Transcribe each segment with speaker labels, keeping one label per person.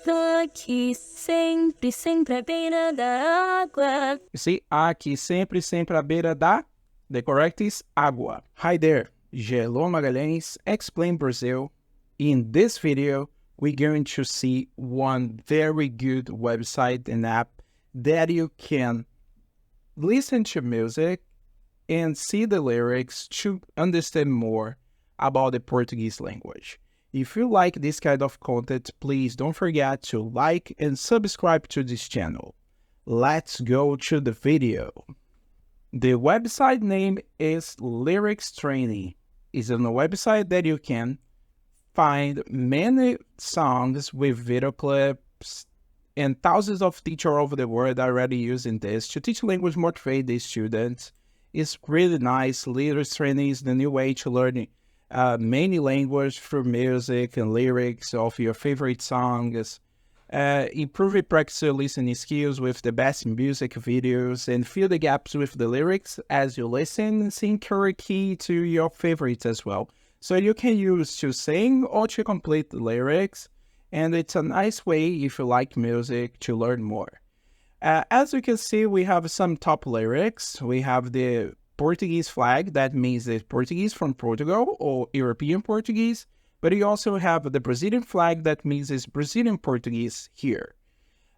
Speaker 1: Aqui sempre, sempre à beira da água.
Speaker 2: You see, aqui sempre, sempre à beira da. The correct is água. Hi there, Gelo Magalhães, Explain Brazil. In this video, we're going to see one very good website and app that you can listen to music and see the lyrics to understand more about the Portuguese language. If you like this kind of content, please don't forget to like and subscribe to this channel. Let's go to the video. The website name is Lyrics Training. It's a website that you can find many songs with video clips, and thousands of teachers over the world are already using this to teach language, motivate the students. It's really nice. Lyrics Training is the new way to learn many languages through music and lyrics of your favorite songs. Improve your practice listening skills with the best music videos, and fill the gaps with the lyrics as you listen, and sync your key to your favorites as well. So you can use to sing or to complete the lyrics, and it's a nice way, if you like music, to learn more. As you can see, we have some top lyrics. We have the Portuguese flag, that means it's Portuguese from Portugal or European Portuguese. But you also have the Brazilian flag, that means it's Brazilian Portuguese here.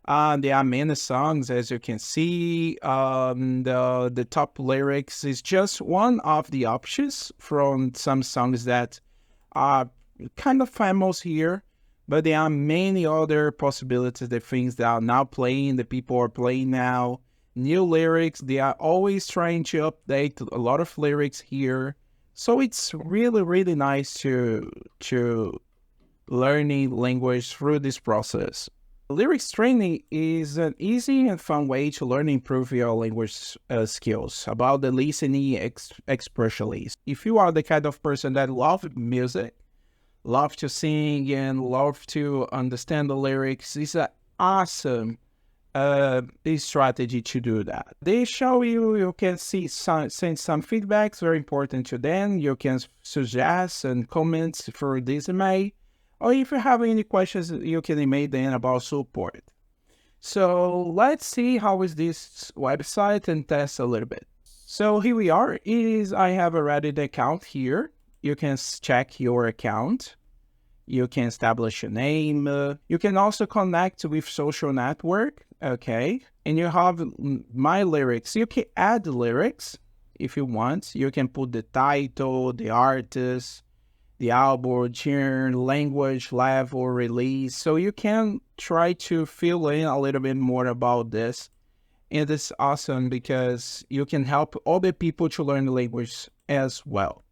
Speaker 2: There are many songs, as you can see. The top lyrics is just one of the options from some songs that are kind of famous here. But there are many other possibilities, the things that are now playing, the people are playing now. New lyrics, they are always trying to update a lot of lyrics here. So it's really, really nice to learning language through this process. Lyrics training is an easy and fun way to learn and improve your language skills about the listening especially. If you are the kind of person that loves music, love to sing and love to understand the lyrics, it's an awesome strategy to do that. They show you can send some feedbacks, very important to them. You can suggest and comments for this email, or if you have any questions, you can email them about support. So let's see how is this website and test a little bit. So here we are. I have already the account here. You can check your account. You can establish a name. You can also connect with social network, okay? And you have my lyrics. You can add lyrics if you want. You can put the title, the artist, the album, genre, language, level, release. So you can try to fill in a little bit more about this. And it's awesome because you can help other people to learn the language as well.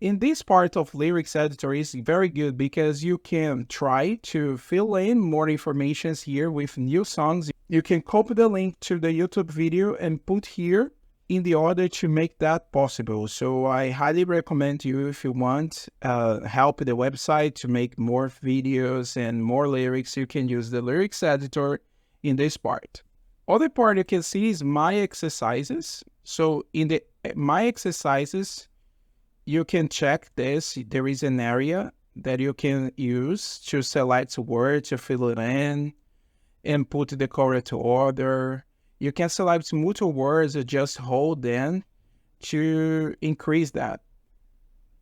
Speaker 2: In this part of lyrics editor is very good because you can try to fill in more information here with new songs. You can copy the link to the YouTube video and put here in the order to make that possible. So I highly recommend you, if you want help the website to make more videos and more lyrics, you can use the lyrics editor in this part. Other part you can see is my exercises. So in the my exercises, you can check this. There is an area that you can use to select a word, to fill it in, and put the correct order. You can select multiple words and just hold them to increase that.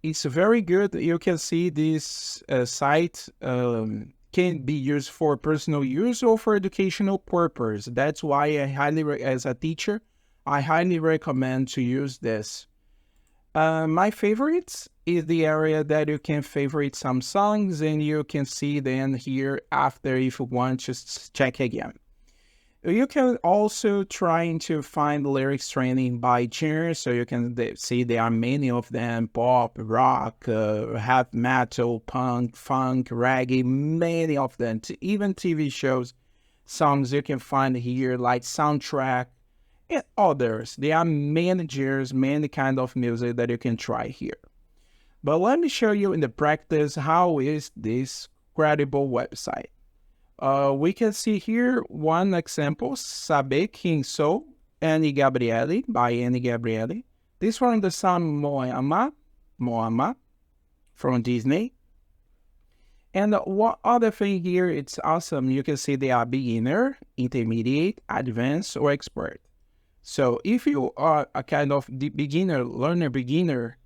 Speaker 2: It's very good. You can see this site can be used for personal use or for educational purpose. That's why as a teacher, I highly recommend to use this. My favorites is the area that you can favorite some songs and you can see them here after if you want to check again. You can also try to find lyrics training by genre, so you can see there are many of them: pop, rock, heavy metal, punk, funk, reggae, many of them. Even TV shows, songs you can find here like soundtrack, and others. There are many genres, many kind of music that you can try here. But let me show you in the practice how is this credible website. We can see here one example, Saber Quem Sou, Annie Gabriele, by Annie Gabriele. This one, the song Moama from Disney. And what other thing here, it's awesome. You can see they are beginner, intermediate, advanced, or expert. So if you are a kind of the beginner, learner beginner,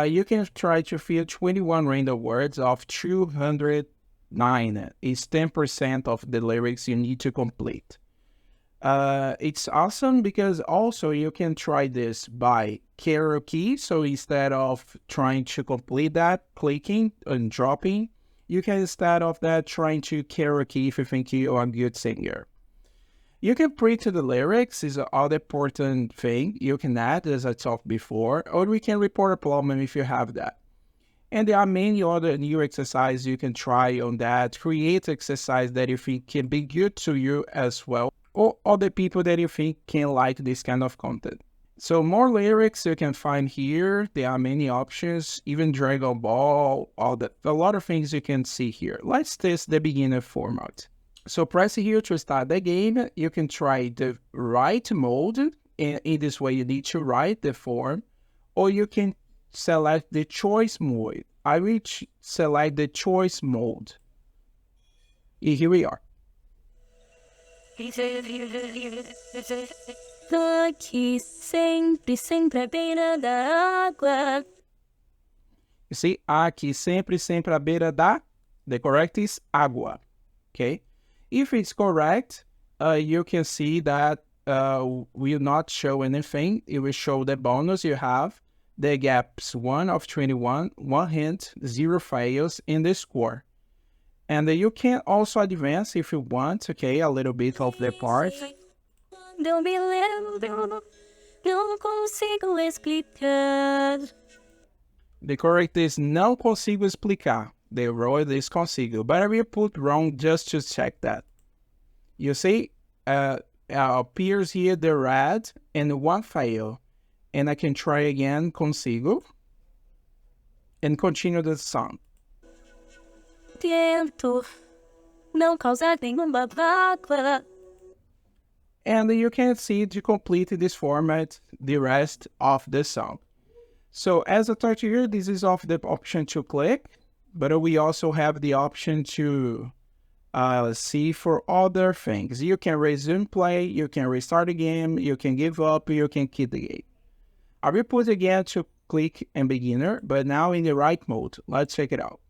Speaker 2: you can try to fill 21 random words of 209. It's 10% of the lyrics you need to complete. It's awesome because also you can try this by karaoke. So instead of trying to complete that, clicking and dropping, you can instead of that trying to karaoke if you think you are a good singer. You can print the lyrics is another important thing you can add, as I talked before, or we can report a problem if you have that. And there are many other new exercises you can try on that. Create exercise that you think can be good to you as well, or other people that you think can like this kind of content. So more lyrics you can find here. There are many options, even Dragon Ball, a lot of things you can see here. Let's test the beginner format. So press here to start the game. You can try the write mode, and in this way you need to write the form, or you can select the choice mode. I will select the choice mode. And here we are.
Speaker 1: Aqui sempre, sempre à beira da água.
Speaker 2: You see, aqui sempre, sempre à beira da. The correct is água. Okay. If it's correct, you can see that will not show anything. It will show the bonus you have, the gaps 1 of 21, 1 hint, 0 fails, and the score. And you can also advance if you want, okay, a little bit of the part.
Speaker 1: Não me lembro, não consigo explicar.
Speaker 2: The correct is não consigo explicar. The word is consigo, but I will put wrong just to check that. You see, appears here the red and 1 fail. And I can try again, consigo, and continue the song.
Speaker 1: Tento não causar nenhuma mágoa.
Speaker 2: And you can see to complete this format the rest of the song. So as I told you here, this is of the option to click, but we also have the option to see for other things. You can resume play, you can restart the game, you can give up, you can keep the game. I will put again to click and beginner, but now in the right mode. Let's check it out.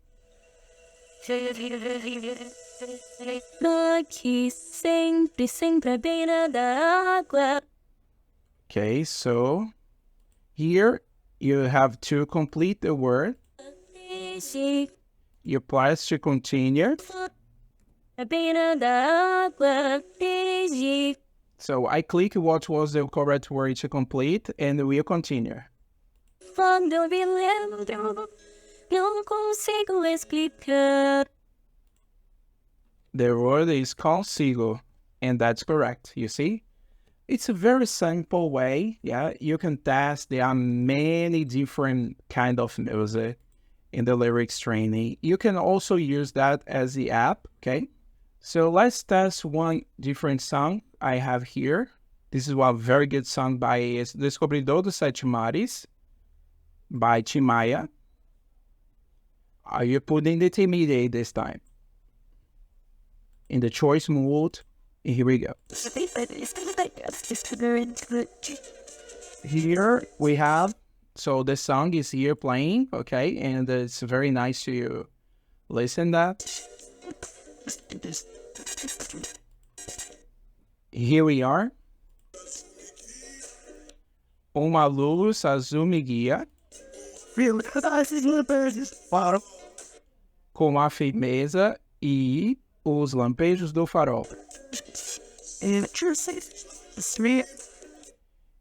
Speaker 1: Aqui sempre, sempre à beira da água.
Speaker 2: Okay, so here you have to complete the word. You press to continue.
Speaker 1: À beira da água.
Speaker 2: So I click what was the correct word to complete, and we'll continue.
Speaker 1: Quando me lembro, não consigo explicar.
Speaker 2: The word is consigo, and that's correct, you see? It's a very simple way, yeah? You can test, there are many different kind of music in the lyrics training. You can also use that as the app, okay? So let's test one different song I have here. This is one very good song by Descobridor dos Sete Mares, by Timaya. Are you putting the intermediate this time? In the choice mode, here we go. Here we have, so the song is here playing, okay, and it's very nice to listen that. Here we are. Uma luz azul me guia, com a firmeza e os lampejos do farol.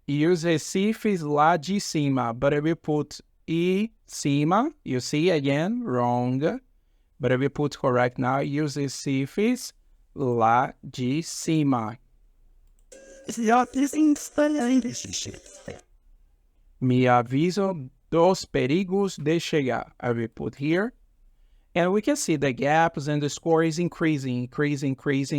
Speaker 2: E os recifes lá de cima, but I will put e cima, you see again, wrong, but I will put correct now, e os recifes lá de cima. Me aviso dos perigos de chegar. I will put here. And we can see the gaps and the score is increasing,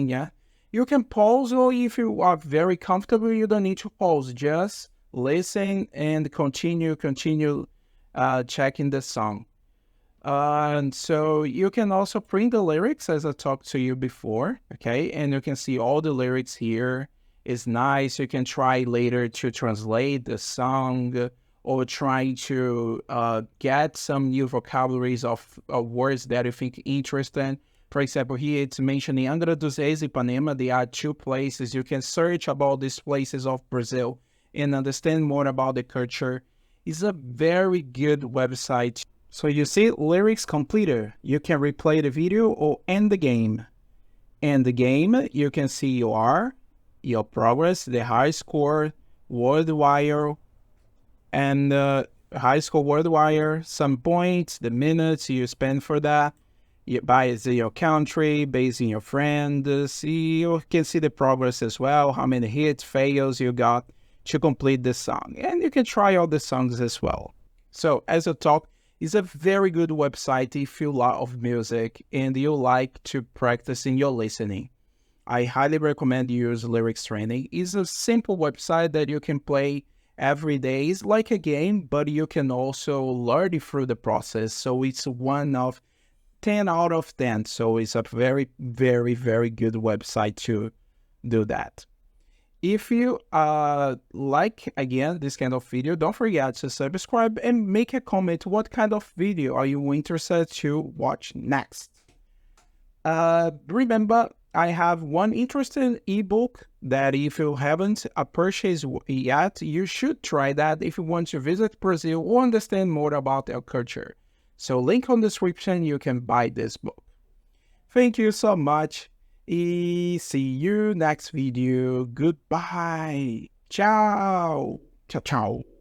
Speaker 2: yeah. You can pause, or if you are very comfortable, you don't need to pause. Just listen and continue checking the song. And so you can also print the lyrics as I talked to you before, okay? And you can see all the lyrics here. It's nice. You can try later to translate the song or try to get some new vocabularies of words that you think interesting. For example, here it's mentioning Angra dos Reis, Ipanema. There are two places. You can search about these places of Brazil and understand more about the culture. It's a very good website. So you see lyrics completed. You can replay the video or end the game. End the game, you can see your progress, the high score, worldwide, and high score worldwide, some points, the minutes you spend for that. By your country, based on your friends. You can see the progress as well, how many hits, fails you got to complete the song. And you can try all the songs as well. So as a talk, it's a very good website if you love music and you like to practice in your listening. I highly recommend you use Lyrics Training. It's a simple website that you can play every day. It's like a game, but you can also learn through the process. So it's one of 10 out of 10. So it's a very, very, very good website to do that. If you like, again, this kind of video, don't forget to subscribe and make a comment. What kind of video are you interested to watch next? Remember, I have one interesting ebook that if you haven't purchased yet, you should try that if you want to visit Brazil or understand more about our culture. So link on the description, you can buy this book. Thank you so much. See you next video. Goodbye. Ciao. Ciao, ciao.